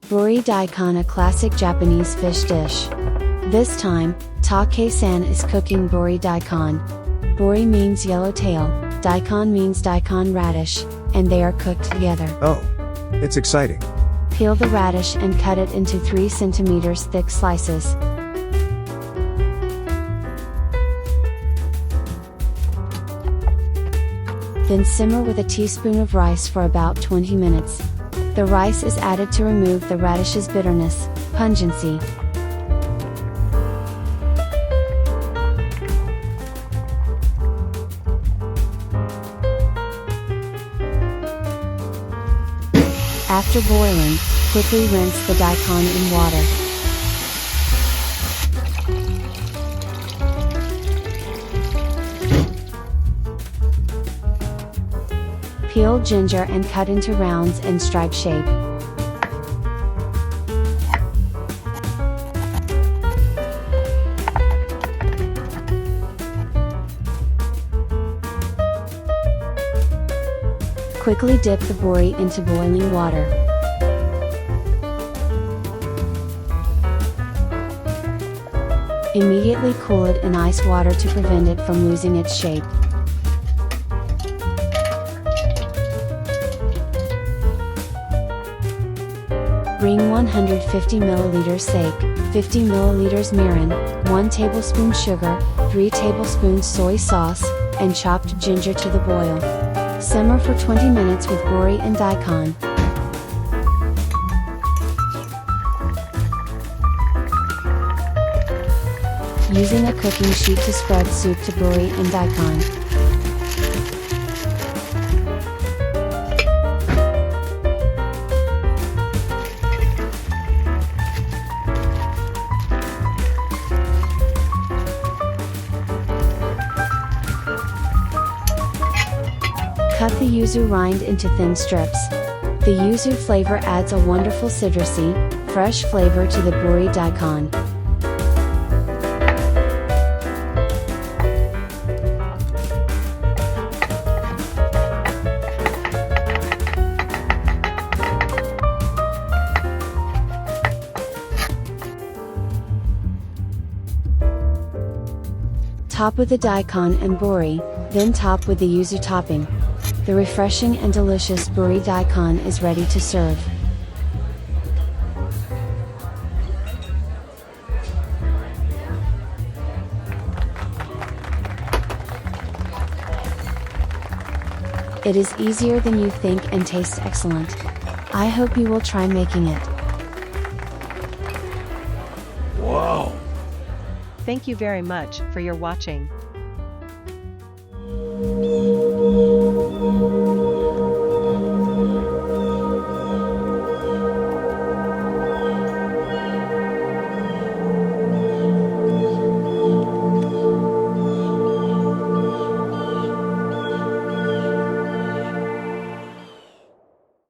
Buri-Daikon, a classic Japanese fish dish. This time, Take-san is cooking Buri-Daikon. Buri means yellowtail, Daikon means Daikon-radish, and they are cooked together. Oh, it's exciting. Peel the radish and cut it into 3 centimeters thick slices. Then simmer with a teaspoon of rice for about 20 minutes. The rice is added to remove the radish's bitterness, pungency. After boiling, quickly rinse the daikon in water. Peel ginger and cut into rounds in stripe shape. Quickly dip the buri into boiling water. Immediately cool it in ice water to prevent it from losing its shape. Bring 150 ml sake, 50 ml mirin, 1 tablespoon sugar, 3 tablespoons soy sauce, and chopped ginger to the boil. Simmer for 20 minutes with Buri and Daikon. Using a cooking sheet to spread soup to Buri and Daikon. Cut the yuzu rind into thin strips. The yuzu flavor adds a wonderful citrusy, fresh flavor to the Buri-Daikon. Top with the daikon and buri, then top with the yuzu topping. The refreshing and delicious Buri Daikon is ready to serve. It is easier than you think and tastes excellent. I hope you will try making it. Wow! Thank you very much for your watching.